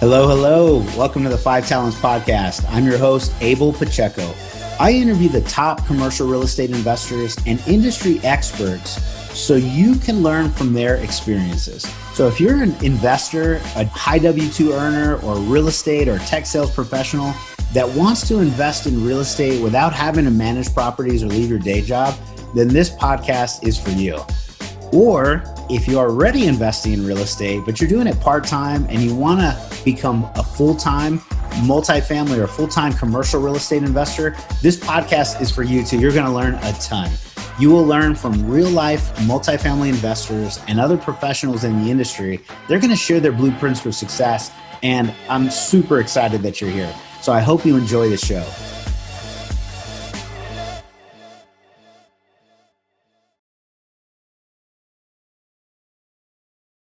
Hello, hello. Welcome to the Five Talents Podcast. I'm your host, Abel Pacheco. I interview the top commercial real estate investors and industry experts so you can learn from their experiences. So if you're an investor, a high W-2 earner, or real estate or tech sales professional that wants to invest in real estate without having to manage properties or leave your day job, then this podcast is for you. Or if you're already investing in real estate, but you're doing it part-time and you want to become a full-time multifamily or full-time commercial real estate investor, this podcast is for you too. You're going to learn a ton. You will learn from real-life multifamily investors and other professionals in the industry. They're going to share their blueprints for success, and I'm super excited that you're here. So I hope you enjoy the show.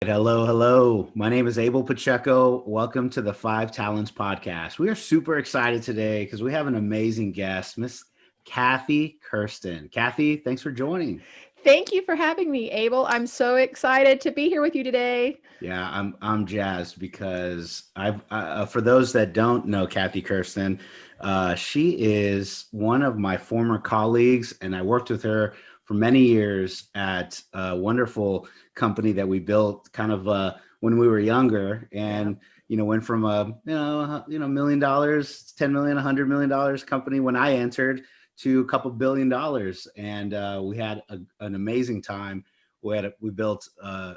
Hello, hello. My name is Abel Pacheco. Welcome to the Five Talents Podcast. We are super excited today because we have an amazing guest, Miss Kathy Kersten. Kathy, thanks for joining. Thank you for having me, Abel. I'm so excited to be here with you today. Yeah, I'm jazzed because for those that don't know Kathy Kersten, she is one of my former colleagues, and I worked with her for many years at a wonderful company that we built kind of when we were younger, and went from a $1 million, $10 million, $100 million company when I entered to a couple $1 billion, and we had an amazing time. We built a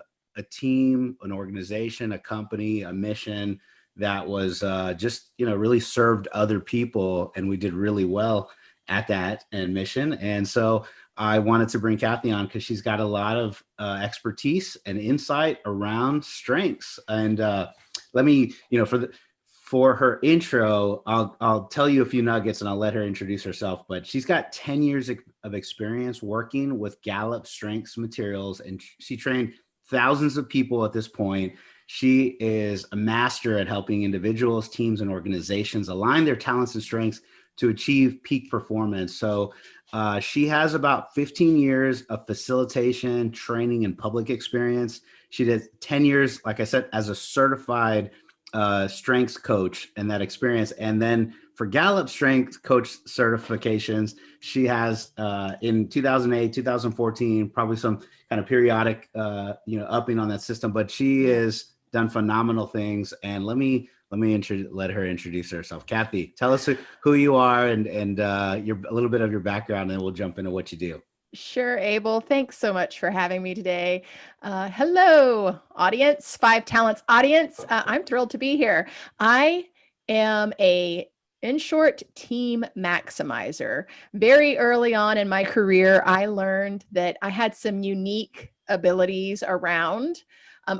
team, an organization, a company, a mission that was just really served other people, and we did really well at that and mission. And so I wanted to bring Kathy on because she's got a lot of expertise and insight around strengths. And let me, for her intro, I'll tell you a few nuggets and I'll let her introduce herself. But she's got 10 years of experience working with Gallup Strengths materials, and she trained thousands of people at this point. She is a master at helping individuals, teams, and organizations align their talents and strengths to achieve peak performance. So she has about 15 years of facilitation, training, and public experience. She did 10 years, like I said, as a certified strengths coach and that experience. And then for Gallup Strengths Coach certifications, she has in 2008, 2014, probably some kind of periodic, upping on that system, but she has done phenomenal things. And let her introduce herself. Kathy, tell us who you are and a little bit of your background, and we'll jump into what you do. Sure, Abel. Thanks so much for having me today. Hello, audience, Five Talents audience. I'm thrilled to be here. I am in short, team maximizer. Very early on in my career, I learned that I had some unique abilities around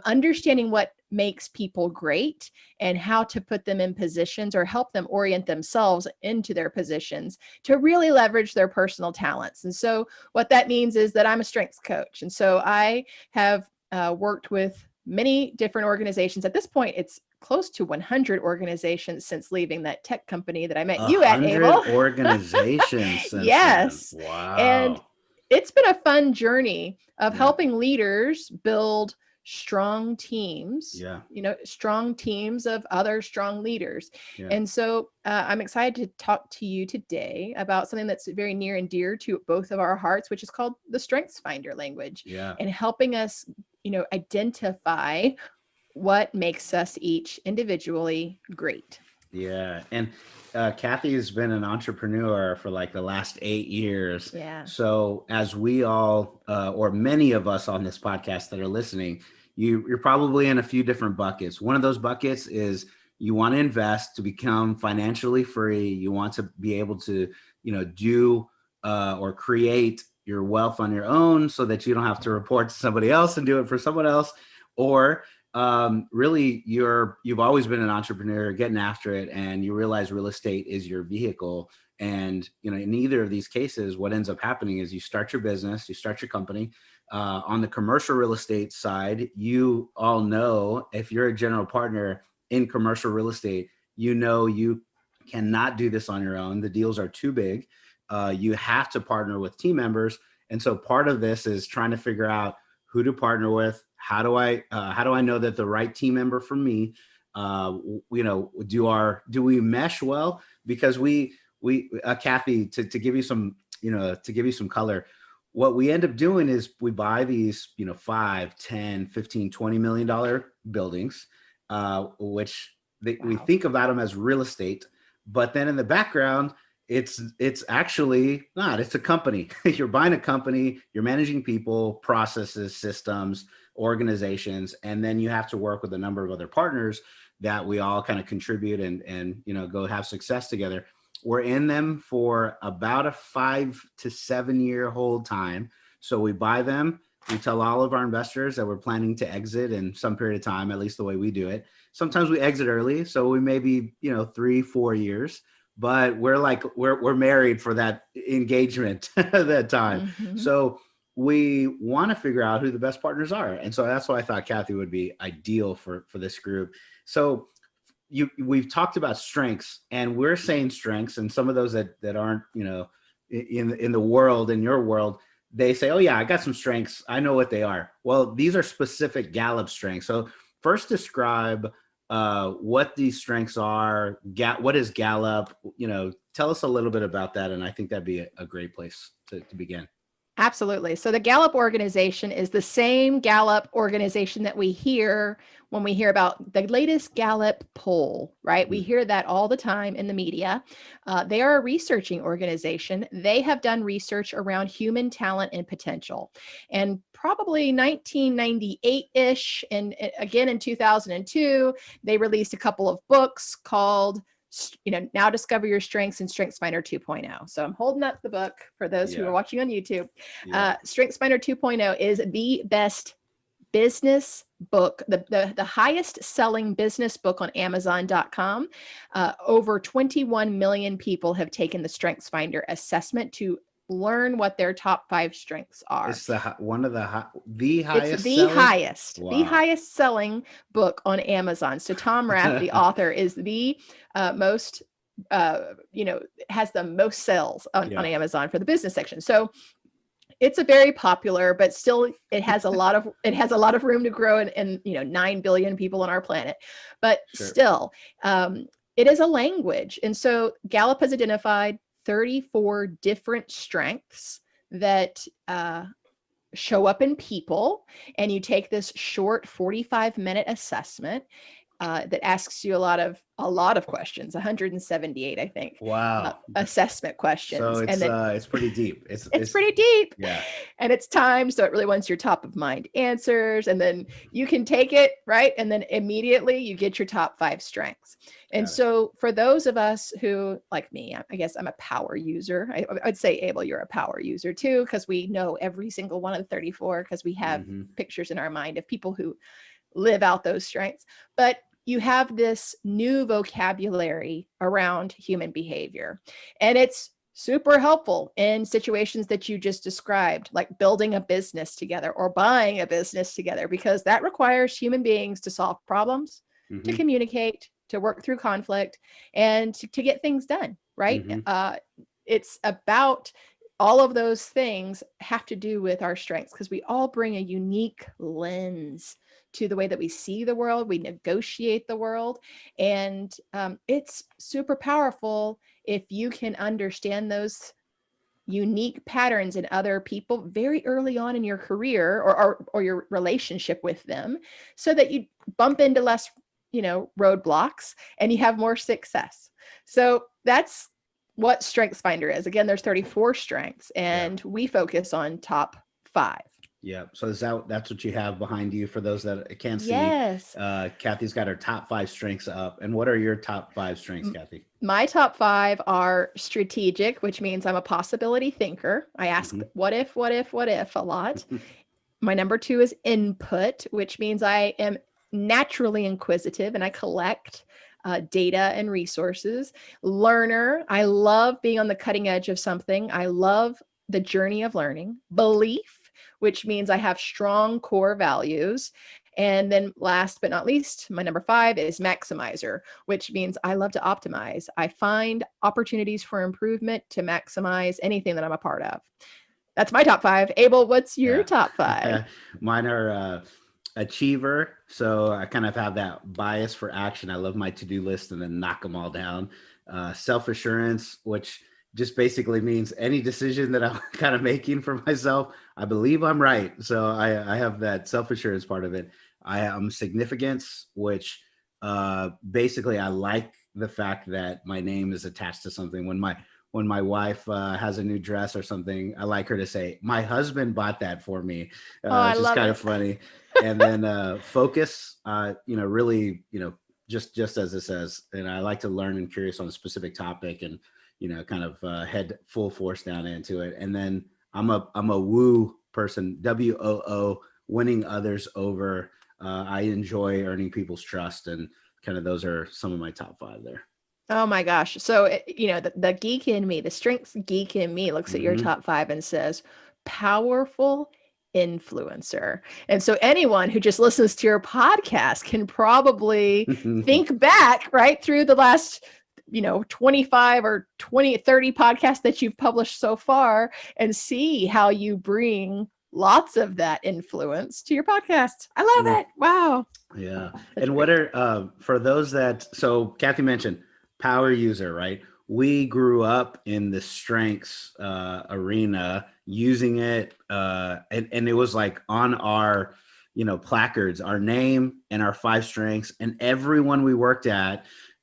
understanding what makes people great and how to put them in positions or help them orient themselves into their positions to really leverage their personal talents. And so what that means is that I'm a strengths coach. And so I have worked with many different organizations. At this point, it's close to 100 organizations since leaving that tech company that I met you at, Abel. 100 organizations since yes. then. Wow. And it's been a fun journey of helping leaders build strong teams, strong teams of other strong leaders. Yeah. And so I'm excited to talk to you today about something that's very near and dear to both of our hearts, which is called the StrengthsFinder language, and helping us, identify what makes us each individually great. Yeah. And Kathy has been an entrepreneur for like the last 8 years. Yeah. So as we all, or many of us on this podcast that are listening, you're probably in a few different buckets. One of those buckets is you want to invest to become financially free. You want to be able to, do or create your wealth on your own so that you don't have to report to somebody else and do it for someone else. Or really you've always been an entrepreneur getting after it, and you realize real estate is your vehicle. And, in either of these cases, what ends up happening is you start your business, you start your company. On the commercial real estate side, you all know if you're a general partner in commercial real estate, you cannot do this on your own. The deals are too big. You have to partner with team members. And so part of this is trying to figure out who to partner with. How do I know that the right team member for me Do we mesh well? Because Kathy, to give you some, to give you some color, what we end up doing is we buy these, 5, 10, 15, $20 million buildings, which we think about them as real estate, but then in the background, it's actually not. It's a company. You're buying a company. You're managing people, processes, systems, organizations, and then you have to work with a number of other partners that we all kind of contribute and go have success together. We're in them for about a 5 to 7 year hold time. So we buy them. We tell all of our investors that we're planning to exit in some period of time, at least the way we do it. Sometimes we exit early, so we may be 3-4 years. But we're married for that engagement that time. Mm-hmm. So we want to figure out who the best partners are. And so that's why I thought Kathy would be ideal for this group. So we've talked about strengths, and we're saying strengths, and some of those that aren't, in the world, in your world, they say, oh yeah, I got some strengths. I know what they are. Well, these are specific Gallup strengths. So first describe what these strengths are. What is Gallup? Tell us a little bit about that. And I think that'd be a great place to begin. Absolutely. So the Gallup organization is the same Gallup organization that we hear when we hear about the latest Gallup poll, right? We hear that all the time in the media. They are a researching organization. They have done research around human talent and potential. And probably 1998-ish, and again in 2002, they released a couple of books called Now Discover Your Strengths and StrengthsFinder 2.0. So I'm holding up the book for those who are watching on YouTube. StrengthsFinder 2.0 is the best business book, the highest selling business book on Amazon.com. Over 21 million people have taken the StrengthsFinder assessment to learn what their top 5 strengths are. It's the highest. It's the selling? highest, Wow. the highest selling book on Amazon. So Tom Rath, the author, is the most, has the most sales on Amazon for the business section. So it's a very popular, but still it has a lot of room to grow, and 9 billion people on our planet. But still, it is a language. And so Gallup has identified 34 different strengths that show up in people, and you take this short 45-minute assessment that asks you a lot of questions, 178, I think. Wow. Assessment questions. So it's pretty deep. It's pretty deep. Yeah. And it's timed, so it really wants your top of mind answers, and then you can take it, right? And then immediately you get your top 5 strengths. And so for those of us who, like me, I guess I'm a power user. I'd say, Abel, you're a power user too, because we know every single one of the 34, because we have pictures in our mind of people who live out those strengths. But you have this new vocabulary around human behavior, and it's super helpful in situations that you just described, like building a business together or buying a business together, because that requires human beings to solve problems, to communicate, to work through conflict, and to get things done, right? It's about all of those things have to do with our strengths, because we all bring a unique lens to the way that we see the world, we negotiate the world. And it's super powerful if you can understand those unique patterns in other people very early on in your career or your relationship with them, so that you bump into less, roadblocks, and you have more success. So that's what StrengthsFinder is. Again, there's 34 strengths, and we focus on top 5. Yeah. So that's what you have behind you for those that can't see. Yes. Kathy's got her top 5 strengths up. And what are your top 5 strengths, Kathy? My top 5 are strategic, which means I'm a possibility thinker. I ask what if a lot. My number 2 is input, which means I am naturally inquisitive and I collect data and resources. Learner, I love being on the cutting edge of something. I love the journey of learning. Belief, which means I have strong core values. And then last but not least, my number 5 is maximizer, which means I love to optimize. I find opportunities for improvement to maximize anything that I'm a part of. That's my top 5. Abel, what's your top 5? Mine are achiever. So I kind of have that bias for action. I love my to-do list and then knock them all down. Self-assurance, which just basically means any decision that I'm kind of making for myself, I believe I'm right. So I have that self-assurance part of it. I am significance, which basically I like the fact that my name is attached to something. When my wife has a new dress or something, I like her to say, "My husband bought that for me," Oh, I which is love kind it. of funny. And then focus, really, just as it says. And I like to learn and curious on a specific topic, and kind of head full force down into it. And then I'm a woo person, WOO, winning others over. I enjoy earning people's trust, and kind of those are some of my top 5 there. Oh my gosh. So, the geek in me, the strengths geek in me looks at your Mm-hmm. top 5 and says, powerful influencer. And so anyone who just listens to your podcast can probably think back right through the last 25 or 20, 30 podcasts that you've published so far and see how you bring lots of that influence to your podcast. I love it. Wow. Yeah. Such a And great what are, for those so Kathy mentioned power user, right? We grew up in the strengths arena using it. And it was like on our, placards, our name and our 5 strengths. And everyone we worked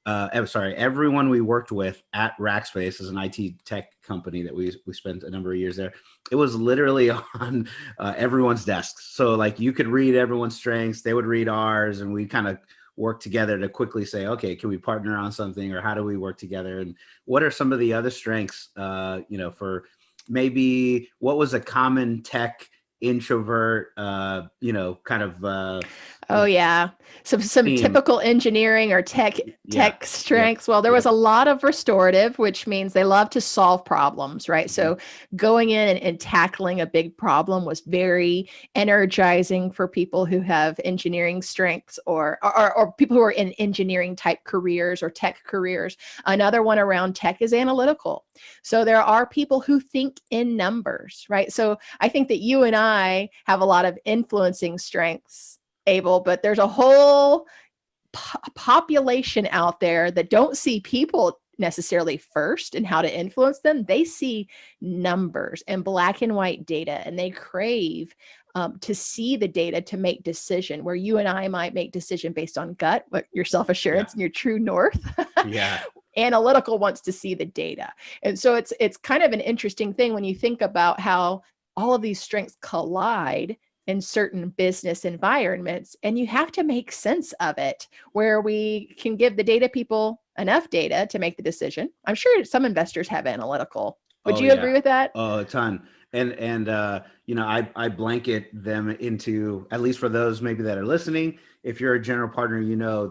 everyone we worked with at Rackspace, as an IT tech company that we spent a number of years there. It was literally on everyone's desks. So like you could read everyone's strengths, they would read ours, and we kind of work together to quickly say, okay, can we partner on something, or how do we work together? And what are some of the other strengths, for maybe what was a common tech introvert, kind of Oh yeah. Some theme? typical engineering or tech Yeah. Yep. strengths. Well, there was Yep. a lot of restorative, which means they love to solve problems, right? Mhm. So going in and tackling a big problem was very energizing for people who have engineering strengths, or people who are in engineering type careers or tech careers. Another one around tech is analytical. So there are people who think in numbers, right? So I think that you and I have a lot of influencing strengths, Abel, but there's a whole population out there that don't see people necessarily first and how to influence them. They see numbers and black and white data, and they crave to see the data to make decision, where you and I might make decision based on gut, but your Yeah. self-assurance and your true north. Yeah. Analytical wants to see the data. And so it's kind of an interesting thing when you think about how all of these strengths collide in certain business environments, and you have to make sense of it, where we can give the data people enough data to make the decision. I'm sure some investors have analytical. Would Oh you yeah. agree with that? Oh, a ton. And I blanket them into, at least for those maybe that are listening, if you're a general partner,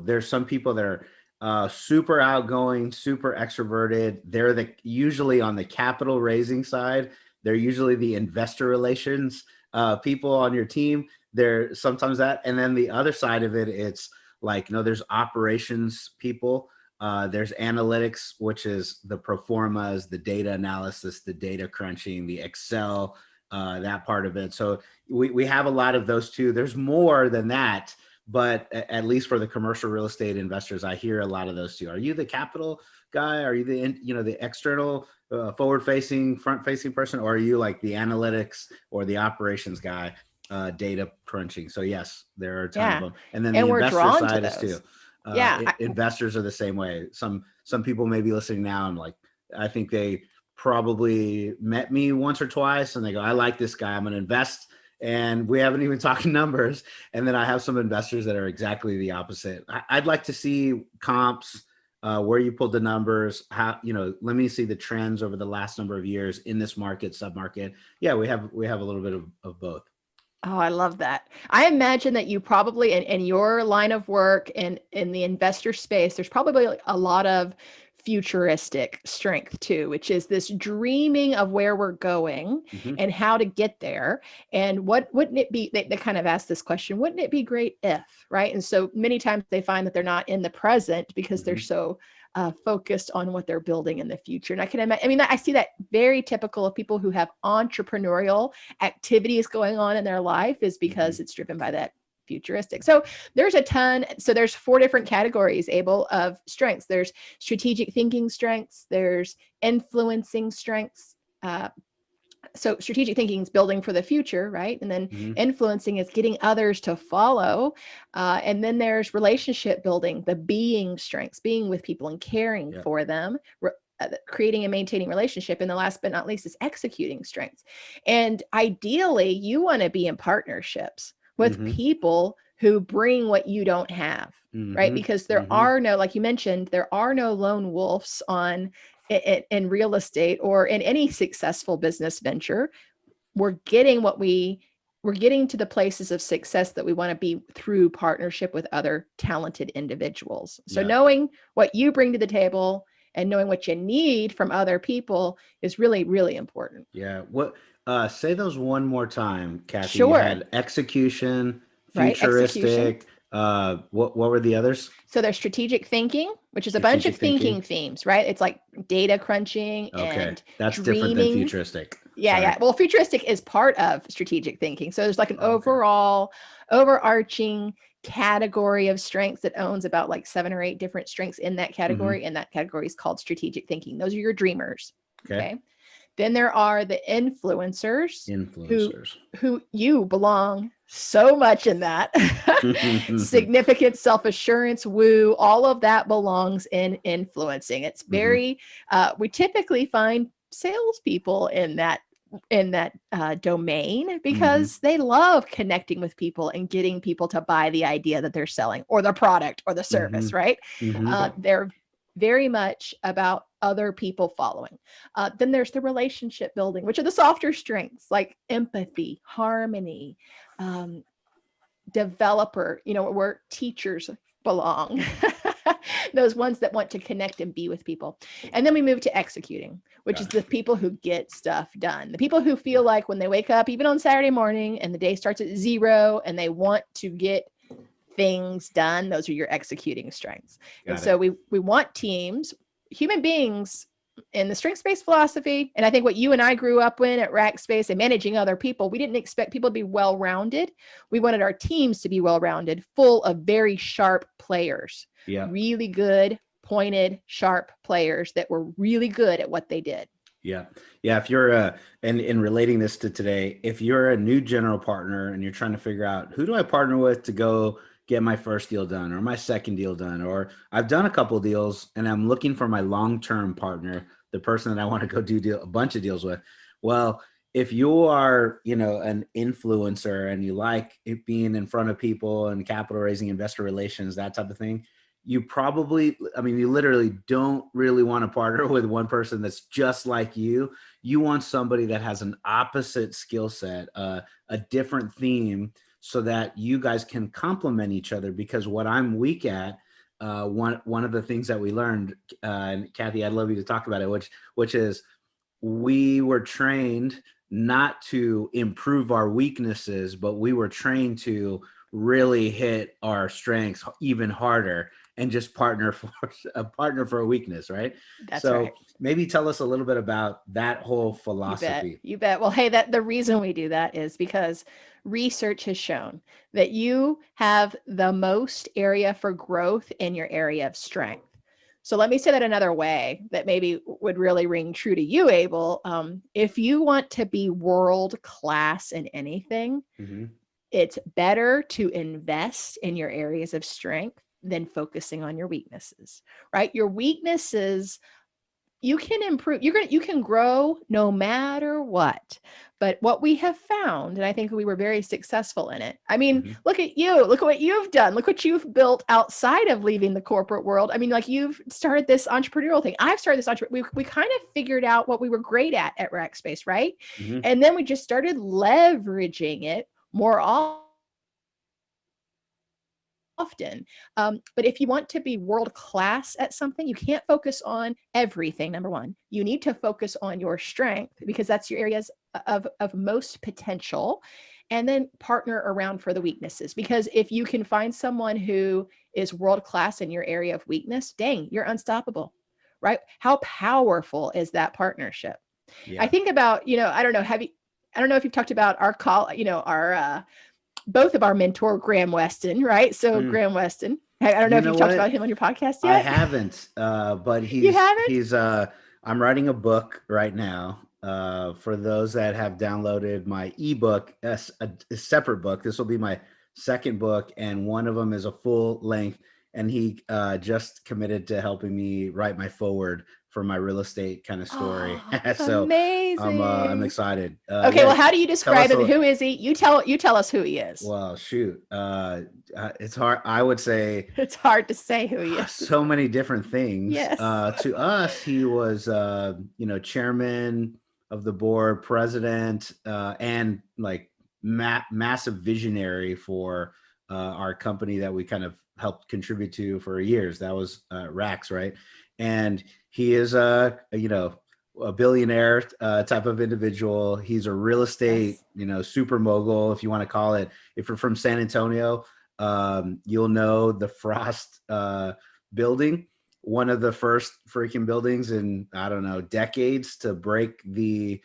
there's some people that are super outgoing, super extroverted. They're usually on the capital raising side. They're usually the investor relations people on your team. They're sometimes that. And then the other side of it, it's like, there's operations people. There's analytics, which is the pro formas, the data analysis, the data crunching, the Excel, that part of it. So we have a lot of those too. There's more than that, but at least for the commercial real estate investors, I hear a lot of those too. Are you the capital guy? Are you the external, forward-facing, front-facing person, or are you like the analytics or the operations guy, data crunching? So yes, there are a ton of Yeah. them, and then And the we're investor drawn to side is too. those. Yeah. Investors are the same way. Some people may be listening now and like, I think they probably met me once or twice and they go, I like this guy, I'm going to invest. And we haven't even talked numbers. And then I have some investors that are exactly the opposite. I'd like to see comps, where you pulled the numbers, how, let me see the trends over the last number of years in this market, sub-market. Yeah, we have a little bit of both. Oh, I love that. I imagine that you probably, in your line of work and in the investor space, there's probably a lot of futuristic strength too, which is this dreaming of where we're going Mm-hmm. and how to get there. And what wouldn't it be? They kind of ask this question, wouldn't it be great if, right? And so many times they find that they're not in the present because they're Mm-hmm. so focused on what they're building in the future. And I can imagine, I mean, I see that very typical of people who have entrepreneurial activities going on in their life, is because Mm-hmm. it's driven by that futuristic. So there's a ton. So there's 4 different categories, Abel, of strengths. There's strategic thinking strengths. There's influencing strengths. So strategic thinking is building for the future, right? And then influencing is getting others to follow. And then there's relationship building, the being strengths, being with people and caring for them, creating and maintaining relationship. And the last but not least is executing strengths. And ideally, you want to be in partnerships with people who bring what you don't have, right? Because there are no, like you mentioned, there are no lone wolves in real estate or in any successful business venture. We're getting to the places of success that we want to be through partnership with other talented individuals. So knowing what you bring to the table and knowing what you need from other people is really, really important. Yeah. What, say those one more time, Kathy. Sure. You had execution, futuristic. What were the others? So there's strategic thinking, which is a bunch of thinking themes, right? It's like data crunching and that's dreaming. Different than futuristic. Yeah. Well, futuristic is part of strategic thinking. So there's like an overall overarching category of strengths that owns about like 7 or 8 different strengths in that category. And that category is called strategic thinking. Those are your dreamers. Okay. Then there are the influencers. Who you belong so much in that. Significance, self-assurance, woo, all of that belongs in influencing. It's very, we typically find salespeople in that domain because they love connecting with people and getting people to buy the idea that they're selling or the product or the service, right? They're very much about other people following. Then there's the relationship building, which are the softer strengths like empathy, harmony, developer, where teachers belong. Those ones that want to connect and be with people. And then we move to executing, which is the people who get stuff done. The people who feel like when they wake up, even on Saturday morning, and the day starts at 0 and they want to get things done, those are your executing strengths. So we want teams, human beings in the strengths-based philosophy. And I think what you and I grew up in at Rackspace and managing other people, we didn't expect people to be well-rounded. We wanted our teams to be well-rounded, full of very sharp players, really good, pointed, sharp players that were really good at what they did. Yeah. If you're, and in relating this to today, if you're a new general partner and you're trying to figure out who do I partner with to go get my first deal done or my second deal done, or I've done a couple of deals and I'm looking for my long-term partner, the person that I want to go do a bunch of deals with. Well, if you are, an influencer and you like it being in front of people and capital raising, investor relations, that type of thing, you literally don't really want to partner with one person that's just like you. You want somebody that has an opposite skill set, a different theme, so that you guys can complement each other. Because what I'm weak at, one of the things that we learned, and Kathy, I'd love you to talk about it, which is we were trained not to improve our weaknesses, but we were trained to really hit our strengths even harder and just partner for a weakness, right? That's right. Maybe tell us a little bit about that whole philosophy. You bet. Well, hey, the reason we do that is because research has shown that you have the most area for growth in your area of strength. So let me say that another way that maybe would really ring true to you, Abel. If you want to be world class in anything, it's better to invest in your areas of strength than focusing on your weaknesses, right? Your weaknesses, you can improve, you can grow no matter what. But what we have found, and I think we were very successful in it. I mean, look at you, look at what you've done. Look what you've built outside of leaving the corporate world. I mean, like you've started this entrepreneurial thing. I've started this we kind of figured out what we were great at Rackspace, right? And then we just started leveraging it more often. But if you want to be world class at something, you can't focus on everything. Number one, you need to focus on your strength because that's your areas of most potential, and then partner around for the weaknesses. Because if you can find someone who is world class in your area of weakness, dang, you're unstoppable, right? How powerful is that partnership? I think about, I don't know if you've talked about our both of our mentor, Graham Weston, right? So Graham Weston, I don't know if you've talked about him on your podcast yet. I haven't, but You haven't? I'm writing a book right now. For those that have downloaded my ebook, a separate book. This will be my second book, and one of them is a full length. And he just committed to helping me write my foreword for my real estate kind of story. Oh, So amazing. I'm excited. Okay, well, how do you describe him? Who is he? You tell us who he is. Well, shoot, it's hard. I would say it's hard to say who he is. So many different things. Yes. To us, he was, chairman of the board, president, and like massive visionary for our company that we kind of helped contribute to for years. That was Rax, right? And he is a billionaire type of individual. He's a real estate, super mogul, if you want to call it. If you're from San Antonio, you'll know the Frost building, one of the first freaking buildings in, I don't know, decades to break the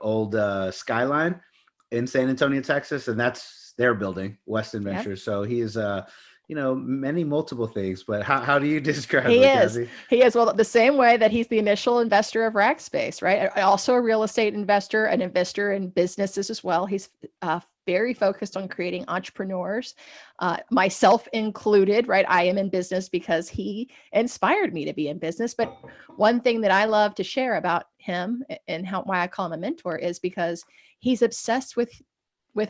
old skyline in San Antonio, Texas. And that's their building, Weston Ventures. Yep. So he is many multiple things, but how do you describe him? He is. Well, the same way that he's the initial investor of Rackspace, right? Also a real estate investor, an investor in businesses as well. He's very focused on creating entrepreneurs, myself included, right? I am in business because he inspired me to be in business. But one thing that I love to share about him and why I call him a mentor is because he's obsessed with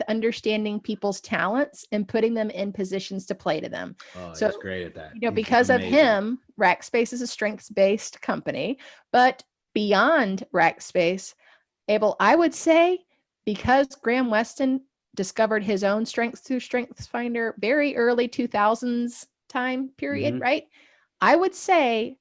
understanding people's talents and putting them in positions to play to them. Oh, so he's great at that. Because of him, Rackspace is a strengths-based company, but beyond Rackspace, Abel, I would say, because Graham Weston discovered his own strengths through StrengthsFinder, very early 2000s time period, right? I would say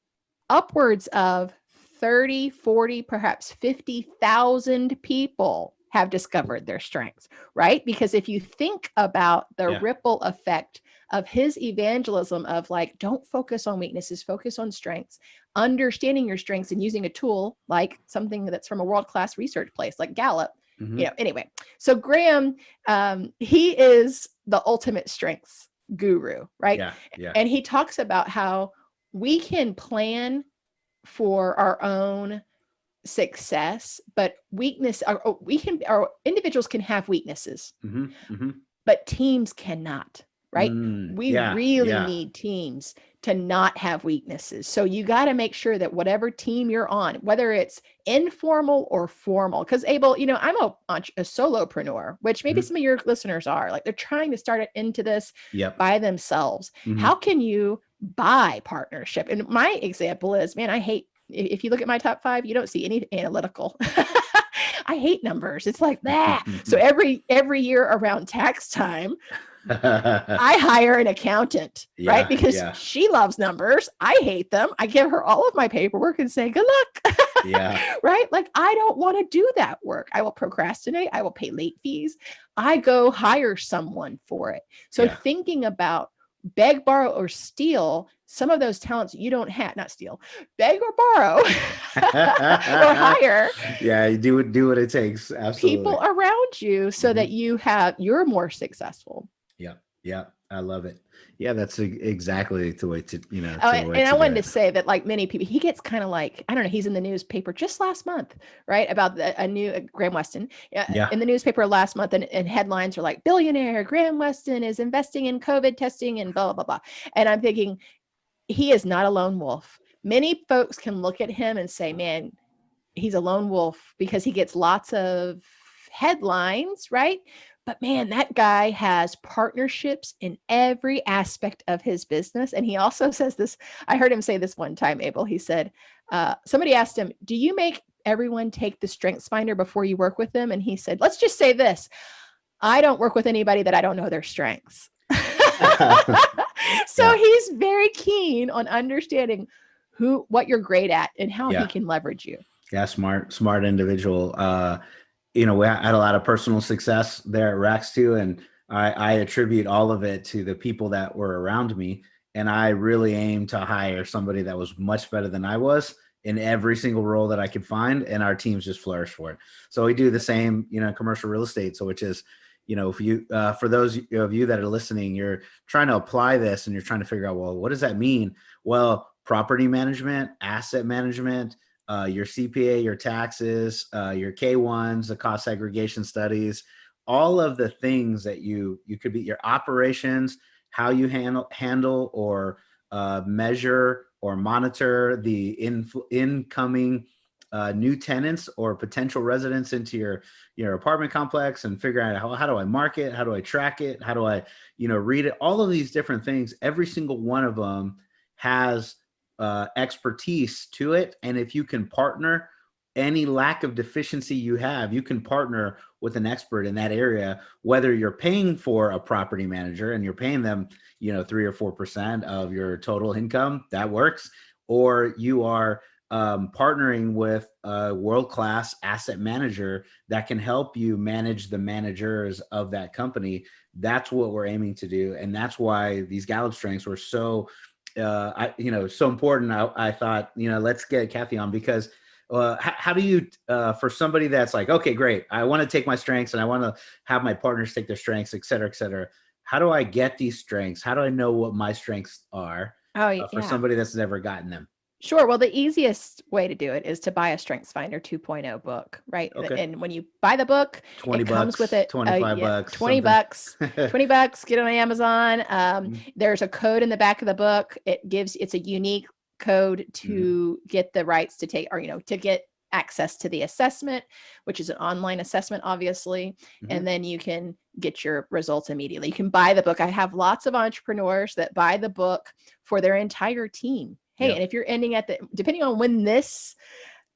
upwards of 30, 40, perhaps 50,000 people have discovered their strengths, right? Because if you think about the ripple effect of his evangelism of like, don't focus on weaknesses, focus on strengths, understanding your strengths and using a tool like something that's from a world-class research place like Gallup, anyway. So Graham, he is the ultimate strengths guru, right? Yeah. And he talks about how we can plan for our own success, but our individuals can have weaknesses, but teams cannot, right? We really need teams to not have weaknesses. So you got to make sure that whatever team you're on, whether it's informal or formal, because Abel, I'm a solopreneur, which maybe some of your listeners are like, they're trying to start into this by themselves. How can you buy partnership? And my example is, man, I hate, if you look at my top 5, you don't see any analytical. I hate numbers. It's like that. So every year around tax time, I hire an accountant, right? Because she loves numbers. I hate them. I give her all of my paperwork and say, good luck. Right? Like, I don't want to do that work. I will procrastinate. I will pay late fees. I go hire someone for it. So thinking about beg, borrow, or steal some of those talents you don't have, not steal, beg or borrow or hire. Yeah, you do what it takes. Absolutely. People around you so that you're more successful. Yeah. I love it. Yeah, that's exactly the way to, and I wanted to say that, like many people, he gets kind of like, I don't know, he's in the newspaper just last month, right? About a new Graham Weston in the newspaper last month, and headlines are like, billionaire Graham Weston is investing in COVID testing and blah, blah, blah. And I'm thinking, he is not a lone wolf. Many folks can look at him and say, man, he's a lone wolf because he gets lots of headlines, right? But man, that guy has partnerships in every aspect of his business. And he also says this, I heard him say this one time, Abel, he said, somebody asked him, do you make everyone take the StrengthsFinder before you work with them? And he said, let's just say this, I don't work with anybody that I don't know their strengths. So he's very keen on understanding what you're great at and how he can leverage you. Yeah, smart individual. We had a lot of personal success there at Rax too, and I attribute all of it to the people that were around me. And I really aimed to hire somebody that was much better than I was in every single role that I could find, and our teams just flourished for it. So we do the same, in commercial real estate. So which is, if you, for those of you that are listening, you're trying to apply this and you're trying to figure out, well, what does that mean? Well, property management, asset management, your CPA, your taxes, your K1s, the cost segregation studies, all of the things that you could be, your operations, how you handle or measure or monitor the incoming new tenants or potential residents into your apartment complex, and figure out how do I market, how do I track it, how do I read it, all of these different things. Every single one of them has expertise to it, and if you can partner, any lack of deficiency you have, you can partner with an expert in that area, whether you're paying for a property manager and you're paying them 3 or 4% of your total income, that works, or you are partnering with a world-class asset manager that can help you manage the managers of that company. That's what we're aiming to do, and that's why these Gallup strengths were so so important. I thought, let's get Kathy on, because how do you, for somebody that's like, okay, great, I want to take my strengths and I want to have my partners take their strengths, et cetera, et cetera. How do I get these strengths? How do I know what my strengths are for somebody that's never gotten them? Sure. Well, the easiest way to do it is to buy a StrengthsFinder 2.0 book, right? Okay. And when you buy the book, 20 it comes bucks, with it 25 bucks, 20 something. bucks, 20 bucks, get it on Amazon. There's a code in the back of the book. It's a unique code to get the rights to take, or, to get access to the assessment, which is an online assessment, obviously. And then you can get your results immediately. You can buy the book. I have lots of entrepreneurs that buy the book for their entire team. Hey, and if you're ending depending on when this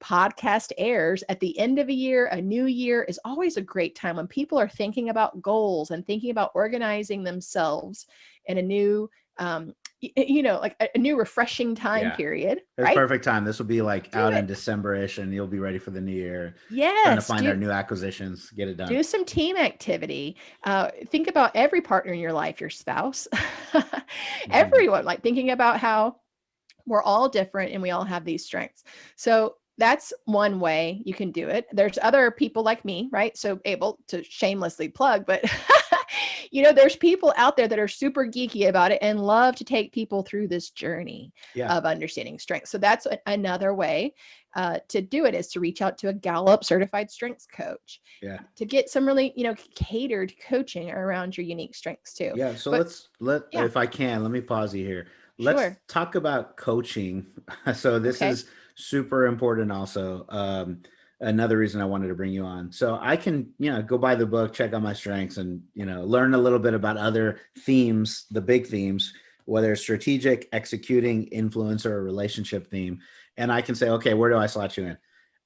podcast airs, at the end of a year, a new year is always a great time when people are thinking about goals and thinking about organizing themselves in a new, like a new refreshing time period. It's right? Perfect time. This will be like out in December-ish, and you'll be ready for the new year. Trying to find our new acquisitions, get it done. Do some team activity. Think about every partner in your life, your spouse, everyone, like thinking about how we're all different and we all have these strengths. So that's one way you can do it. There's other people like me, right? So Abel, to shamelessly plug, but there's people out there that are super geeky about it and love to take people through this journey of understanding strengths. So that's another way to do it, is to reach out to a Gallup-certified Strengths Coach to get some really, catered coaching around your unique strengths too. Yeah. So if I can, let me pause you here. Let's talk about coaching. So this is super important also. Another reason I wanted to bring you on. So I can, go buy the book, check out my strengths, and, learn a little bit about other themes, the big themes, whether it's strategic, executing, influencer, or relationship theme. And I can say, okay, where do I slot you in?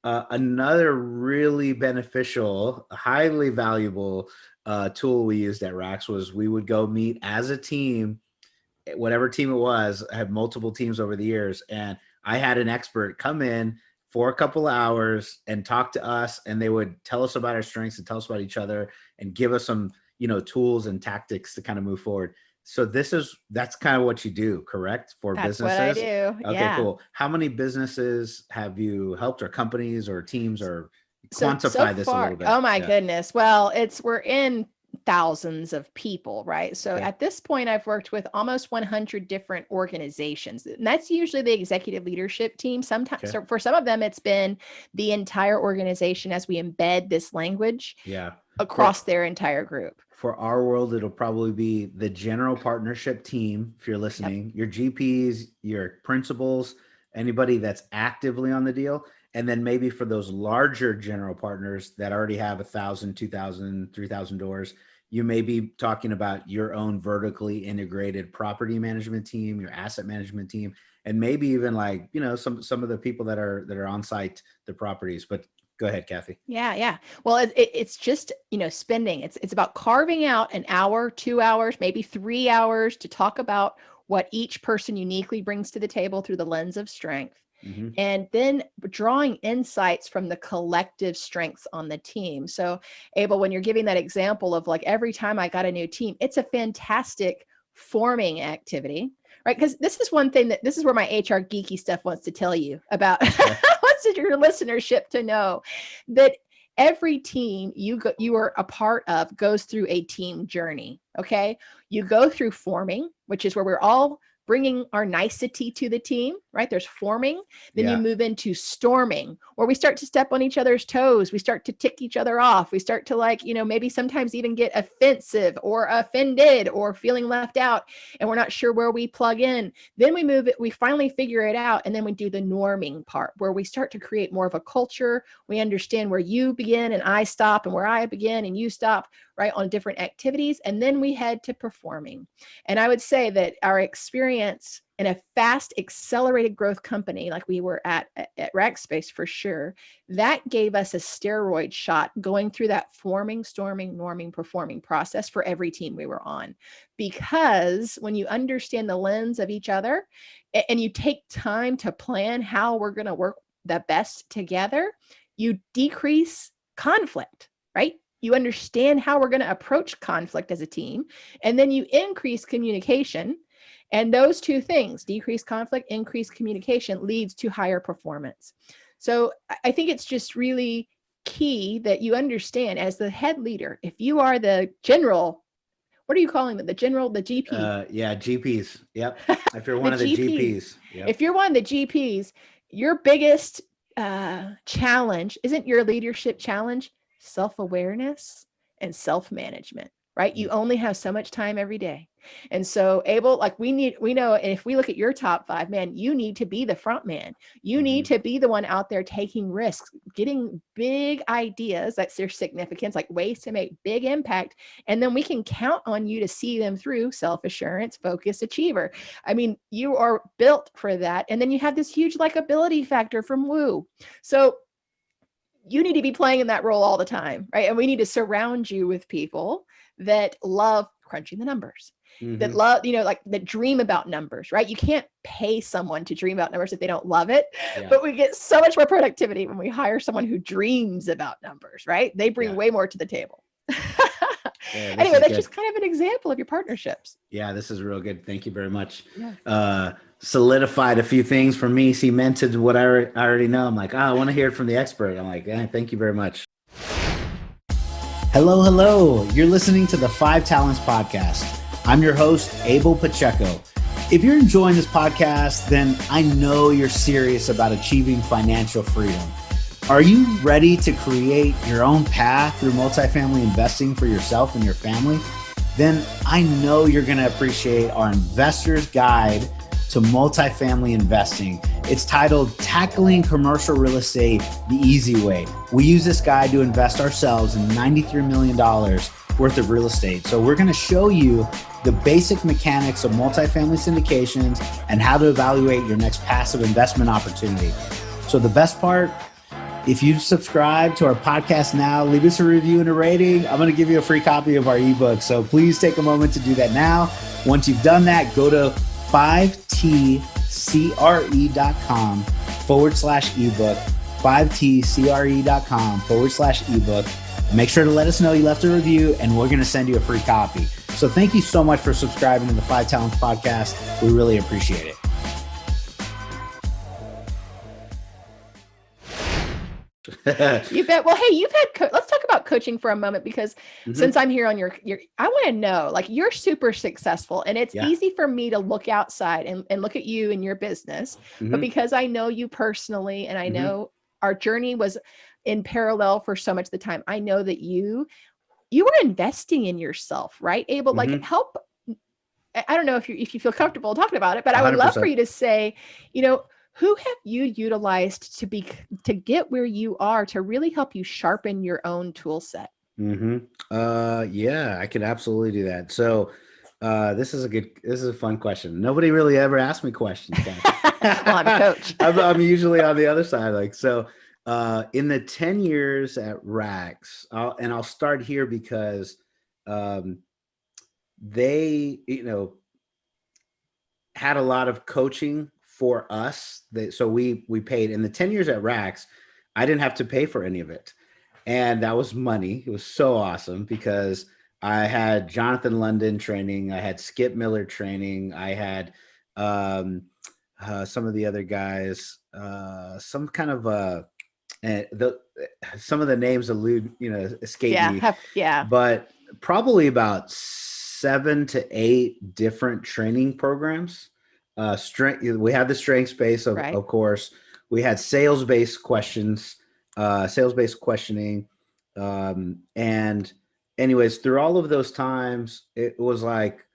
Another really beneficial, highly valuable tool we used at Rax was we would go meet as a team, whatever team it was. I had multiple teams over the years, and I had an expert come in for a couple of hours and talk to us, and they would tell us about our strengths and tell us about each other and give us some, tools and tactics to kind of move forward. So that's kind of what you do, correct? For businesses? That's what I do. Okay, cool. How many businesses have you helped, or companies or teams, or quantify this a little bit? Oh my goodness. Well, we're in thousands of people, right? So at this point, I've worked with almost 100 different organizations, and that's usually the executive leadership team. Sometimes, so for some of them, it's been the entire organization as we embed this language across their entire group. For our world, it'll probably be the general partnership team, if you're listening, your GPs, your principals, anybody that's actively on the deal. And then maybe for those larger general partners that already have 1,000, 2,000, 3,000 doors, you may be talking about your own vertically integrated property management team, your asset management team, and maybe even like, some of the people that are on site, the properties. But go ahead, Kathy. Yeah. Well, it's just, spending. It's about carving out an hour, 2 hours, maybe 3 hours to talk about what each person uniquely brings to the table through the lens of strength. And then drawing insights from the collective strengths on the team. So Abel, when you're giving that example of like, every time I got a new team, it's a fantastic forming activity, right? Because this is one thing this is where my HR geeky stuff wants to tell you about, wants your listenership to know that every team you are a part of goes through a team journey. Okay. You go through forming, which is where we're all bringing our nicety to the team, right? There's forming. Then you move into storming, where we start to step on each other's toes. We start to tick each other off. We start to maybe sometimes even get offensive or offended or feeling left out, and we're not sure where we plug in. Then we finally figure it out. And then we do the norming part, where we start to create more of a culture. We understand where you begin and I stop, and where I begin and you stop, right, on different activities. And then we head to performing. And I would say that our experience in a fast, accelerated growth company like we were at Rackspace, for sure, that gave us a steroid shot going through that forming, storming, norming, performing process for every team we were on. Because when you understand the lens of each other and you take time to plan how we're going to work the best together, you decrease conflict, right? You understand how we're going to approach conflict as a team, and then you increase communication. And those two things, decrease conflict, increase communication, leads to higher performance. So I think it's just really key that you understand, as the head leader, if you are the general, what are you calling them? The general, the GP? GPs. Yep. If you're one of the GPs. Yep. If you're one of the GPs, your biggest challenge isn't your leadership challenge, self-awareness and self-management, right? You only have so much time every day. And so Abel, we know, and if we look at your top 5, man, you need to be the front man. You need to be the one out there taking risks, getting big ideas, that's their significance, like ways to make big impact. And then we can count on you to see them through. Self-assurance, focus, achiever. I mean, you are built for that. And then you have this huge likability factor from Woo. So you need to be playing in that role all the time, right? And we need to surround you with people that love crunching the numbers, that love, that dream about numbers, right? You can't pay someone to dream about numbers if they don't love it, but we get so much more productivity when we hire someone who dreams about numbers, right? They bring way more to the table. Anyway, that's just kind of an example of your partnerships. Yeah, this is real good. Thank you very much. Solidified a few things for me, cemented what I already know. I'm like, I want to hear it from the expert. I'm like, thank you very much. Hello. You're listening to the 5 Talents Podcast. I'm your host, Abel Pacheco. If you're enjoying this podcast, then I know you're serious about achieving financial freedom. Are you ready to create your own path through multifamily investing for yourself and your family? Then I know you're going to appreciate our Investor's Guide to Multifamily Investing. It's titled Tackling Commercial Real Estate the Easy Way. We use this guide to invest ourselves in $93 million worth of real estate. So we're going to show you the basic mechanics of multifamily syndications and how to evaluate your next passive investment opportunity. So the best part, if you subscribe to our podcast now, leave us a review and a rating. I'm going to give you a free copy of our ebook. So please take a moment to do that now. Once you've done that, go to 5tcre.com/ebook, 5tcre.com/ebook. Make sure to let us know you left a review, and we're going to send you a free copy. So thank you so much for subscribing to the 5 Talents Podcast. We really appreciate it. You bet. Well, hey, you've had, let's talk about coaching for a moment, because since I'm here on your, I want to know, you're super successful, and it's easy for me to look outside and look at you and your business, but because I know you personally, and I know our journey was in parallel for so much of the time, I know that you were investing in yourself, right? Abel, help. I don't know if you feel comfortable talking about it, but I would 100%. love for you to say, who have you utilized to get where you are, to really help you sharpen your own tool set? Yeah, I could absolutely do that. So this is a fun question. Nobody really ever asked me questions. Well, I'm a coach. I'm usually on the other side. In the 10 years at Racks, I'll start here because they, had a lot of coaching for us. So we paid in the 10 years at Racks. I didn't have to pay for any of it. And that was money. It was so awesome because I had Jonathan London training. I had Skip Miller training. I had some of the other guys, some kind of and some of the names escape me, Yeah. but probably about 7 to 8 different training programs. We had the strengths base, Right. of course. We had sales-based questions, sales-based questioning. And anyways, through all of those times, it was like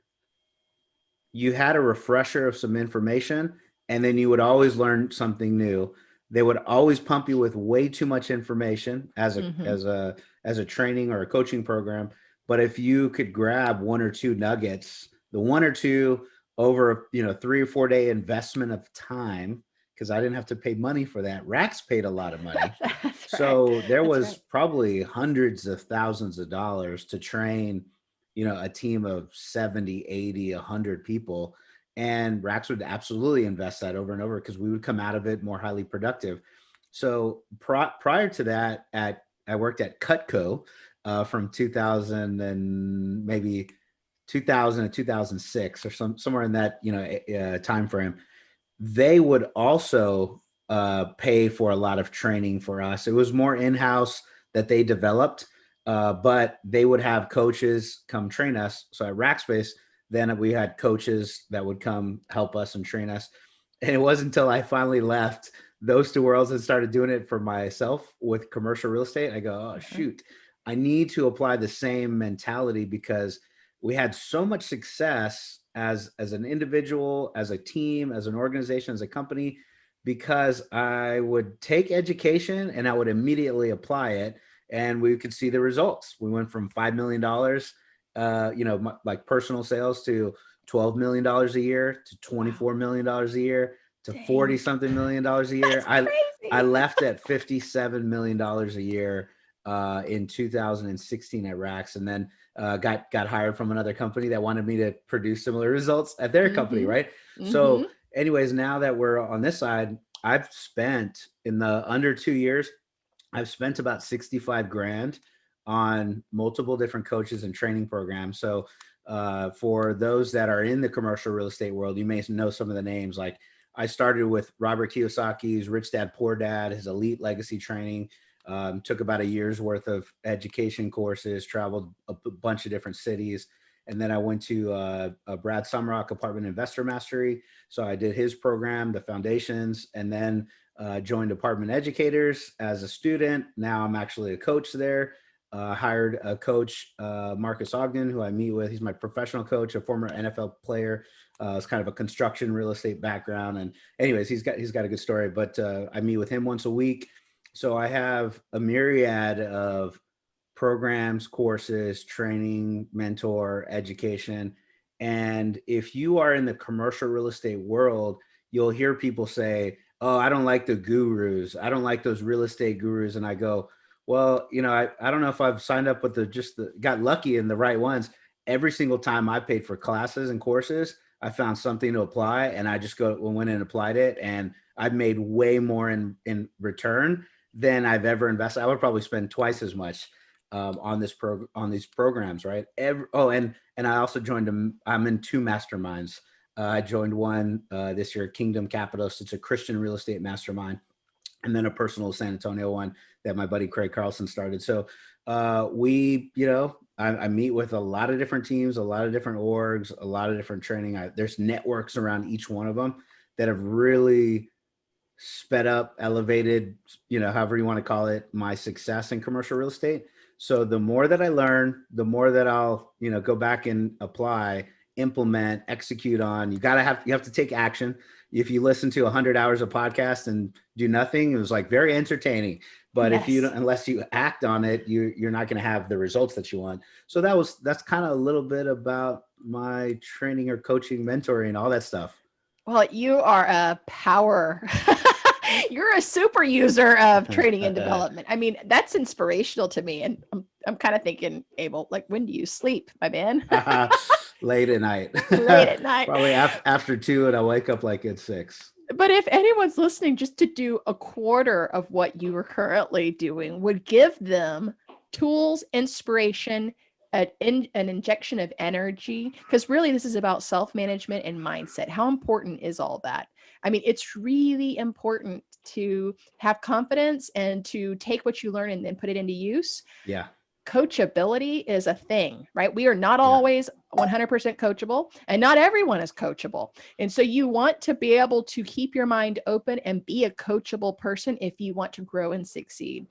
you had a refresher of some information, and then you would always learn something new. They would always pump you with way too much information as Mm-hmm. a training or a coaching program. But if you could grab one or two nuggets, the one or two over 3 or 4 day investment of time, because I didn't have to pay money for that. Rax paid a lot of money. That's right. So there That's was right. probably hundreds of thousands of dollars to train a team of 70, 80, 100 people. And Rax would absolutely invest that over and over because we would come out of it more highly productive. So prior to that, I worked at Cutco from 2000 and maybe 2000 to 2006 or somewhere in that time frame. They would also pay for a lot of training for us. It was more in-house that they developed, but they would have coaches come train us. So at Rackspace, then we had coaches that would come help us and train us. And it wasn't until I finally left those two worlds and started doing it for myself with commercial real estate. I go, oh, Mhm. shoot, I need to apply the same mentality because we had so much success as an individual, as a team, as an organization, as a company, because I would take education and I would immediately apply it, and we could see the results. We went from $5 million, like personal sales, to $12 million a year, to Wow. $24 million a year, to 40 Dang. something $1 million a year. That's I crazy. left at $57 million a year in 2016 at Rax, and then got hired from another company that wanted me to produce similar results at their company, Mm-hmm. right? Mm-hmm. So, anyways, now that we're on this side, I've spent in the under 2 years, I've spent about 65 grand on multiple different coaches and training programs. So, for those that are in the commercial real estate world, you may know some of the names. Like I started with Robert Kiyosaki's Rich Dad Poor Dad, his elite legacy training. Took about a year's worth of education courses, traveled a bunch of different cities. And then I went to Brad Sumrock Apartment Investor Mastery. So I did his program, the foundations, and then joined Apartment Educators as a student. Now I'm actually a coach there. Hired a coach, Marcus Ogden, who I meet with. He's my professional coach, a former NFL player. It's kind of a construction real estate background. And anyways, he's got a good story, but I meet with him once a week. So I have a myriad of programs, courses, training, mentor, education. And if you are in the commercial real estate world, you'll hear people say, oh, I don't like the gurus. I don't like those real estate gurus. And I go, well, I don't know if I've signed up with got lucky in the right ones. Every single time I paid for classes and courses, I found something to apply, and I just went and applied it. And I've made way more in return than I've ever invested. I would probably spend twice as much on these programs, right? And I also joined them. I'm in 2 masterminds. I joined one this year, Kingdom Capitalist. It's a Christian real estate mastermind, and then a personal San Antonio one that my buddy Craig Carlson started. So I meet with a lot of different teams, a lot of different orgs, a lot of different training. There's networks around each one of them that have really sped up, elevated, however you want to call it, my success in commercial real estate. So the more that I learn, the more that I'll, go back and apply, implement, execute on. You have to take action. If you listen to 100 hours of podcast and do nothing, it was like very entertaining. But if you Yes. don't, unless you act on it, you're not going to have the results that you want. So that's kind of a little bit about my training or coaching, mentoring, all that stuff. Well, you are a power. You're a super user of training and development. I mean, that's inspirational to me. And I'm kind of thinking, Abel, like, when do you sleep, my man? Late at night. Late at night. Probably after 2, and I wake up like at 6. But if anyone's listening, just to do a quarter of what you are currently doing would give them tools, inspiration, an injection of energy, because really this is about self-management and mindset. How important is all that? I mean, it's really important to have confidence and to take what you learn and then put it into use. Yeah. Coachability is a thing, right? We are not Yeah. always 100% coachable, and not everyone is coachable. And so you want to be able to keep your mind open and be a coachable person if you want to grow and succeed.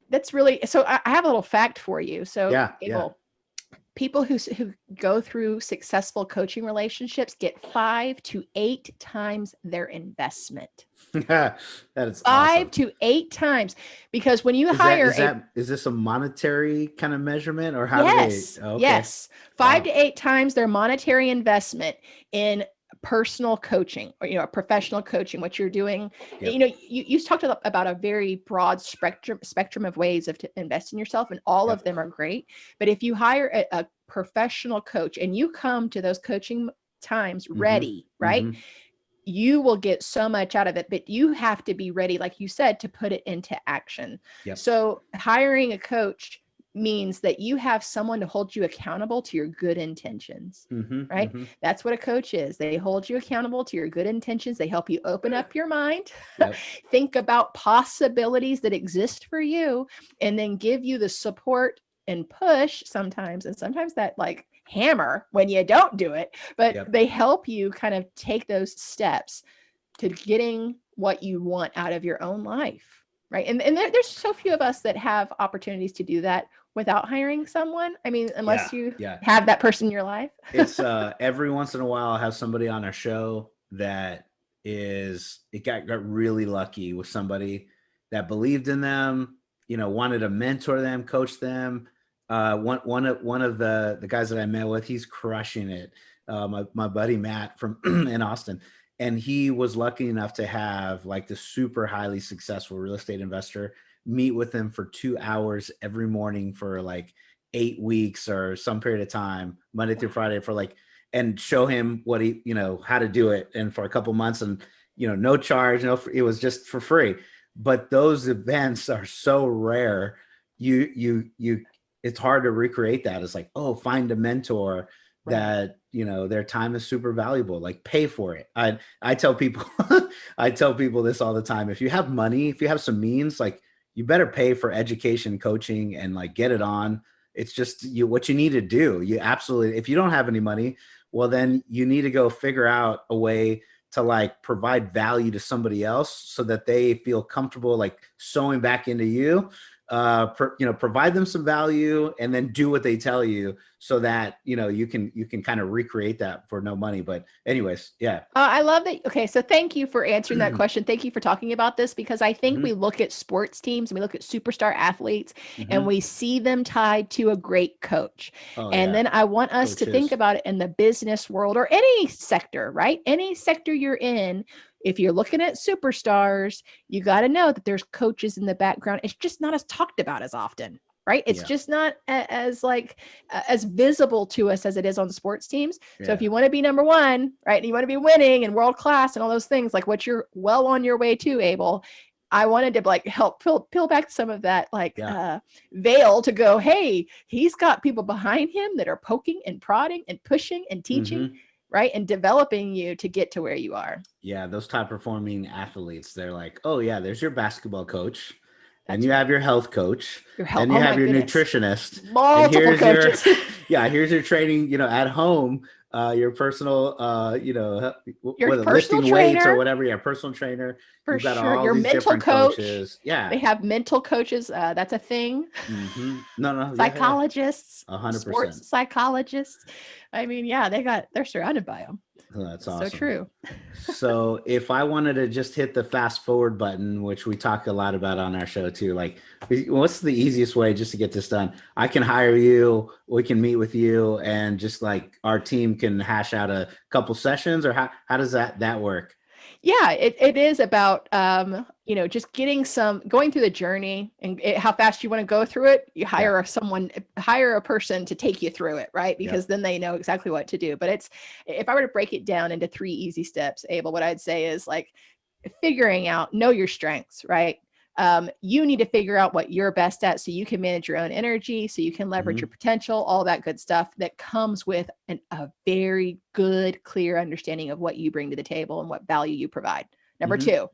That's really, so I have a little fact for you. So Yeah. Yeah. Abel, people who go through successful coaching relationships get 5 to 8 times their investment. That is 5 awesome. to 8 times, because when you Is that hire is that is this a monetary kind of measurement, or how do they? yes, Oh, okay. yes, 5 Wow. to 8 times their monetary investment in personal coaching, or professional coaching, what you're doing. Yep. You talked about a very broad spectrum of ways to invest in yourself, and all of Yep. them are great. But if you hire a professional coach and you come to those coaching times Mm-hmm. ready, right, Mm-hmm. you will get so much out of it. But you have to be ready, like you said, to put it into action. Yep. So hiring a coach means that you have someone to hold you accountable to your good intentions, Mm-hmm. right? Mm-hmm. That's what a coach is. They hold you accountable to your good intentions. They help you open up your mind, Yep. think about possibilities that exist for you, and then give you the support and push sometimes, and sometimes that like hammer when you don't do it, but Yep. they help you kind of take those steps to getting what you want out of your own life, right? And there's so few of us that have opportunities to do that without hiring someone. I mean, Yeah. unless you Yeah. have that person in your life. It's every once in a while I have somebody on our show that got really lucky with somebody that believed in them, wanted to mentor them, coach them. One of the guys that I met with, he's crushing it. My buddy Matt from in Austin, and he was lucky enough to have like the super highly successful real estate investor meet with him for 2 hours every morning for like 8 weeks or some period of time, Monday through Friday, for like, and show him what he, how to do it. And for a couple months, and, no charge, it was just for free. But those events are so rare. It's hard to recreate that. It's like, oh, find a mentor that, their time is super valuable, like pay for it. I tell people, I tell people this all the time. If you have money, if you have some means, like, you better pay for education, coaching, and like get it on. It's just what you need to do. You absolutely, if you don't have any money, well, then you need to go figure out a way to like provide value to somebody else so that they feel comfortable, like sewing back into you, provide them some value and then do what they tell you so that, you can kind of recreate that for no money. But anyways, yeah. I love that. Okay, so thank you for answering that question. Thank you for talking about this, because I think we look at sports teams and we look at superstar athletes and we see them tied to a great coach. Oh, And yeah. then I want us to think about it in the business world or any sector, right? Any sector you're in. If you're looking at superstars, you got to know that there's coaches in the background. It's just not as talked about as often, right? It's just not as like as visible to us as it is on sports teams. So if you want to be number one, right, and you want to be winning and world class and all those things, like what you're well on your way to, Abel, I wanted to like help peel back some of that like veil to go, hey, he's got people behind him that are poking and prodding and pushing and teaching, right, and developing you to get to where you are. Yeah, those top performing athletes, they're like, oh yeah, there's your basketball coach. That's and you have your health coach, and you have your nutritionist, multiple and here's coaches. Here's your training, at home, your personal, your personal lifting trainer, weights or whatever. Yeah, personal trainer. For You've got sure. all Your these mental different coach. coaches. Yeah, they have mental coaches. That's a thing. No, psychologists, 100%. Sports psychologists. I mean, yeah, they're surrounded by them. Oh, that's awesome. So true. So if I wanted to just hit the fast forward button, which we talk a lot about on our show too, like what's the easiest way just to get this done? I can hire you, we can meet with you, and just like our team can hash out a couple sessions, or how does that work? Yeah, it is about, just going through the journey and how fast you want to go through it. You hire a person to take you through it, right? Because then they know exactly what to do. But if I were to break it down into 3 easy steps, Abel, what I'd say is like figuring out, know your strengths, right? You need to figure out what you're best at so you can manage your own energy, so you can leverage your potential, all that good stuff that comes with a very good, clear understanding of what you bring to the table and what value you provide. Number two,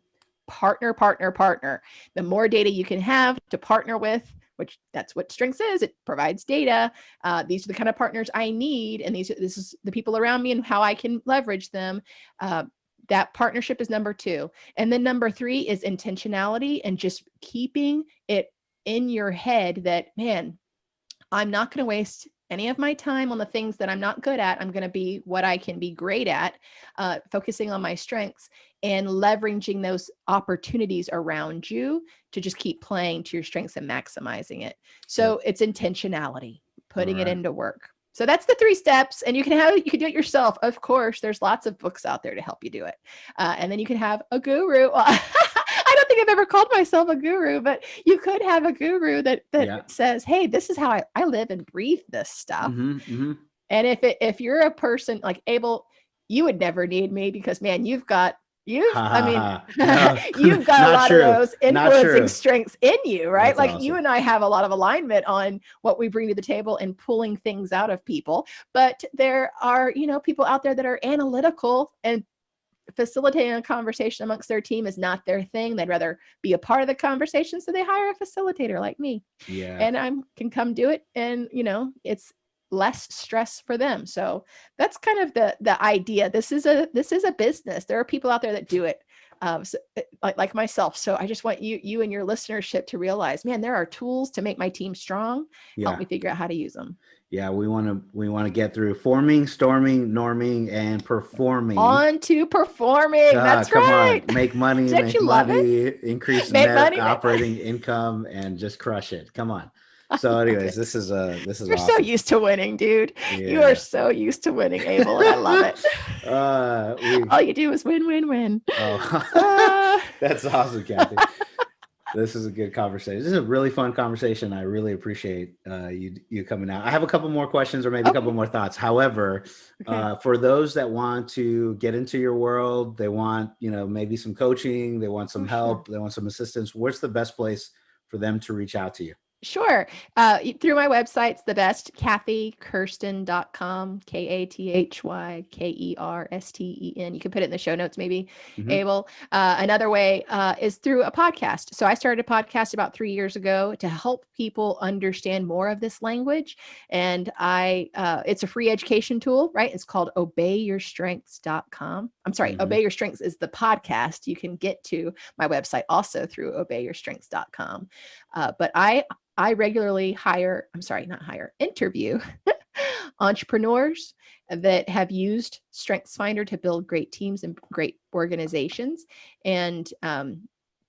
partner. The more data you can have to partner with, which that's what Strengths is. It provides data. These are the kind of partners I need. And this is the people around me and how I can leverage them. That partnership is number two. And then number three is intentionality and just keeping it in your head that, man, I'm not going to waste any of my time on the things that I'm not good at. I'm going to be what I can be great at, focusing on my strengths and leveraging those opportunities around you to just keep playing to your strengths and maximizing it. So it's intentionality, putting it into work. So that's the 3 steps, and you can do it yourself. Of course, there's lots of books out there to help you do it. And then you can have a guru. Well, I don't think I've ever called myself a guru, but you could have a guru that says, hey, this is how I live and breathe this stuff. And if you're a person like Abel, you would never need me because, man, you've got a lot of those influencing strengths in you, right? That's like awesome. You and I have a lot of alignment on what we bring to the table and pulling things out of people. But there are, people out there that are analytical, and facilitating a conversation amongst their team is not their thing. They'd rather be a part of the conversation. So they hire a facilitator like me. Yeah. And I can come do it. And, it's less stress for them. So that's kind of the idea. This is a business. There are people out there that do it, like myself. So I just want you and your listenership to realize, man, there are tools to make my team strong. Help me figure out how to use them. Yeah, we want to get through forming, storming, norming, and performing. On to performing. That's come right. On. Make money, increase net operating income, and just crush it. Come on. So anyways, this is You're awesome. so used to winning, dude. Yeah. You are so used to winning, Abel, and I love it. All you do is win. Oh. That's awesome, Kathy. This is a good conversation. This is a really fun conversation. I really appreciate you coming out. I have a couple more questions or maybe a couple more thoughts. However, for those that want to get into your world, they want, maybe some coaching, they want some help, they want some assistance. What's the best place for them to reach out to you? Sure. Through my website's the best, kathykersten.com, KathyKersten. You can put it in the show notes, maybe, Abel. Another way is through a podcast. So I started a podcast about 3 years ago to help people understand more of this language. And it's a free education tool, right? It's called obeyyourstrengths.com. I'm sorry, Obey Your Strengths is the podcast. You can get to my website also through obeyyourstrengths.com. But I regularly interview entrepreneurs that have used StrengthsFinder to build great teams and great organizations. And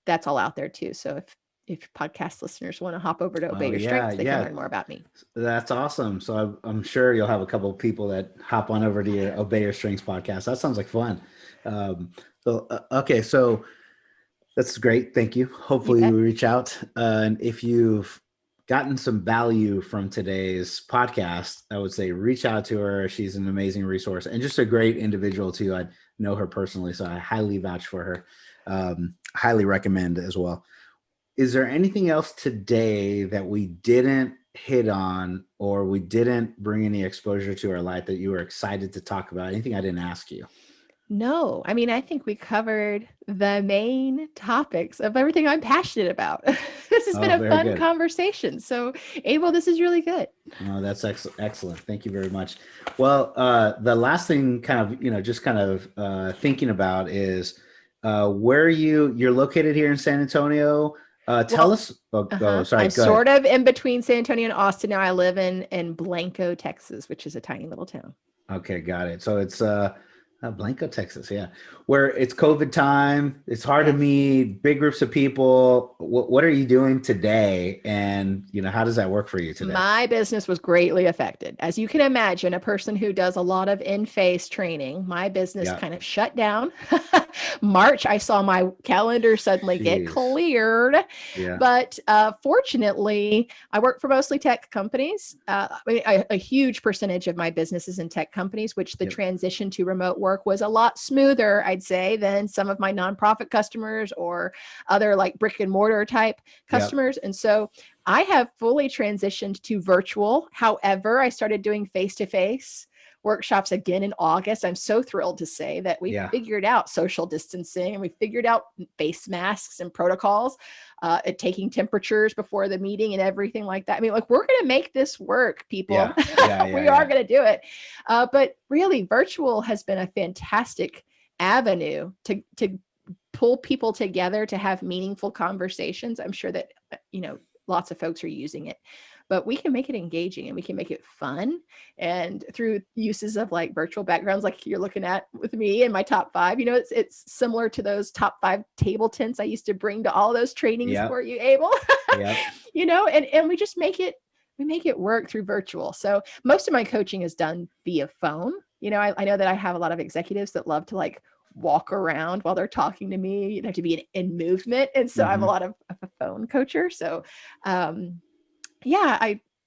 that's all out there too. So if podcast listeners want to hop over to Obey Your Strengths, they can learn more about me. That's awesome. So I'm sure you'll have a couple of people that hop on over to your Obey Your Strengths podcast. That sounds like fun. So that's great. Thank you. Hopefully we reach out. And if you've gotten some value from today's podcast, I would say reach out to her. She's an amazing resource and just a great individual too. I know her personally, so I highly vouch for her. Highly recommend as well. Is there anything else today that we didn't hit on or we didn't bring any exposure to our life that you were excited to talk about? Anything I didn't ask you? No, I mean, I think we covered the main topics of everything I'm passionate about. This has been a fun conversation. So, Abel, this is really good. Oh, that's excellent. Thank you very much. Well, the last thing thinking about is where you're located here in San Antonio. Tell us. Sorry. I'm sort of in between San Antonio and Austin now. I live in Blanco, Texas, which is a tiny little town. Okay, got it. So it's Blanco, Texas. Yeah. Where it's COVID time. It's hard to meet big groups of people. What are you doing today? And, how does that work for you today? My business was greatly affected. As you can imagine, a person who does a lot of in-face training, my business kind of shut down. March, I saw my calendar suddenly get cleared. Yeah. But fortunately, I work for mostly tech companies. A huge percentage of my business is in tech companies, which the transition to remote work work was a lot smoother, I'd say, than some of my nonprofit customers or other like brick and mortar type customers. Yep. And so I have fully transitioned to virtual. However, I started doing face-to-face workshops again in August. I'm so thrilled to say that we figured out social distancing, and we figured out face masks and protocols, at taking temperatures before the meeting and everything like that. I mean, like, we're going to make this work, people. We are going to do it. But really, virtual has been a fantastic avenue to pull people together to have meaningful conversations. I'm sure that, lots of folks are using it, but we can make it engaging and we can make it fun. And through uses of like virtual backgrounds, like you're looking at with me and my top 5, it's similar to those top 5 table tents I used to bring to all those trainings for you, Abel. And we just make it work through virtual. So most of my coaching is done via phone. I know that I have a lot of executives that love to like walk around while they're talking to me. You have to be in movement. And so I'm a lot of a phone coacher. So, I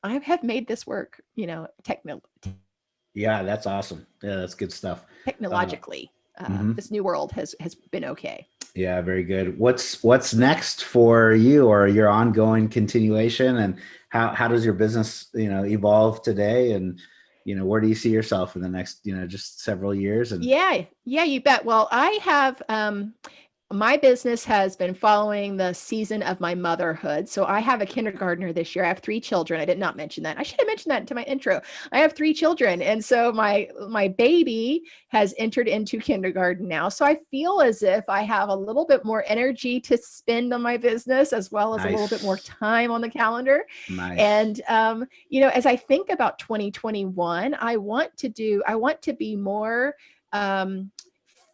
have made this work, Yeah, that's awesome. Yeah, that's good stuff. Technologically, this new world has been okay. Yeah, very good. What's next for you, or your ongoing continuation, and how does your business, evolve today? And, where do you see yourself in the next, just several years? And yeah, you bet. Well, I have, my business has been following the season of my motherhood. So I have a kindergartner this year. I have 3 children. I did not mention that. I should have mentioned that into my intro. I have 3 children. And so my baby has entered into kindergarten now. So I feel as if I have a little bit more energy to spend on my business, as well as a little bit more time on the calendar. Nice. And, as I think about 2021, I want to be more,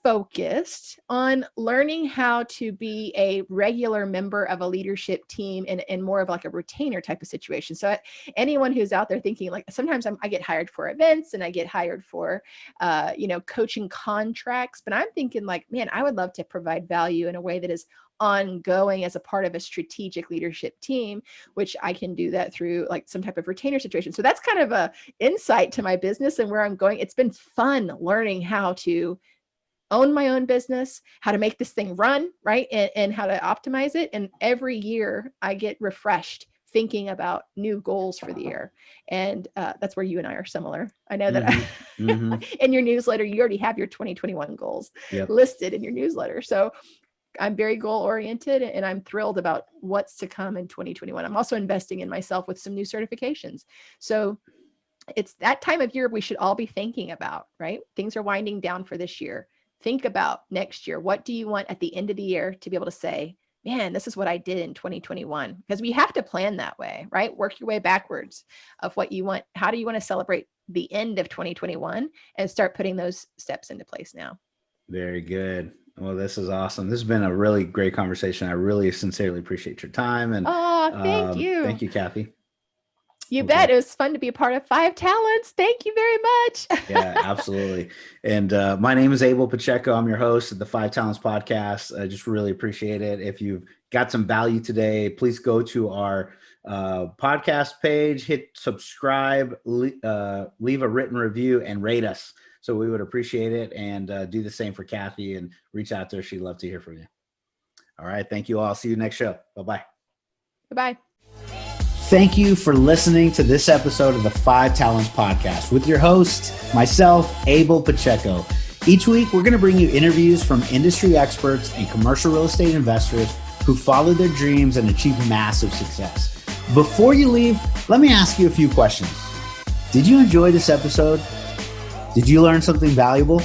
focused on learning how to be a regular member of a leadership team in more of like a retainer type of situation. So anyone who's out there thinking, like, sometimes I get hired for events and I get hired for, coaching contracts, but I'm thinking like, man, I would love to provide value in a way that is ongoing as a part of a strategic leadership team, which I can do that through like some type of retainer situation. So that's kind of a insight to my business and where I'm going. It's been fun learning how to own my own business, how to make this thing run, right? And how to optimize it. And every year I get refreshed thinking about new goals for the year. And that's where you and I are similar. I know that in your newsletter, you already have your 2021 goals listed in your newsletter. So I'm very goal oriented, and I'm thrilled about what's to come in 2021. I'm also investing in myself with some new certifications. So it's that time of year we should all be thinking about, right? Things are winding down for this year. Think about next year. What do you want at the end of the year to be able to say, man, this is what I did in 2021? Because we have to plan that way, right? Work your way backwards of what you want. How do you want to celebrate the end of 2021 and start putting those steps into place now? Very good. Well, this is awesome. This has been a really great conversation. I really sincerely appreciate your time. And thank you. Thank you, Kathy. You bet. It was fun to be a part of 5 Talents. Thank you very much. Yeah, absolutely. And my name is Abel Pacheco. I'm your host of the 5 Talents podcast. I just really appreciate it. If you've got some value today, please go to our podcast page, hit subscribe, leave a written review, and rate us. So we would appreciate it. And do the same for Kathy and reach out to her. She'd love to hear from you. All right. Thank you all. See you next show. Bye-bye. Bye-bye. Thank you for listening to this episode of the 5 Talents podcast with your host, myself, Abel Pacheco. Each week, we're going to bring you interviews from industry experts and commercial real estate investors who followed their dreams and achieved massive success. Before you leave, let me ask you a few questions. Did you enjoy this episode? Did you learn something valuable?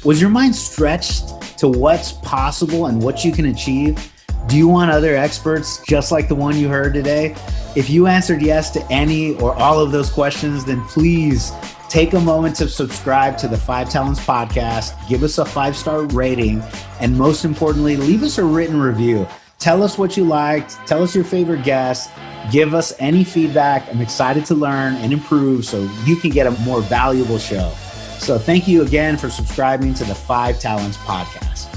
Was your mind stretched to what's possible and what you can achieve? Do you want other experts just like the one you heard today? If you answered yes to any or all of those questions, then please take a moment to subscribe to the 5 Talents podcast, give us a 5-star rating, and most importantly, leave us a written review. Tell us what you liked, tell us your favorite guest, give us any feedback. I'm excited to learn and improve so you can get a more valuable show. So thank you again for subscribing to the 5 Talents podcast.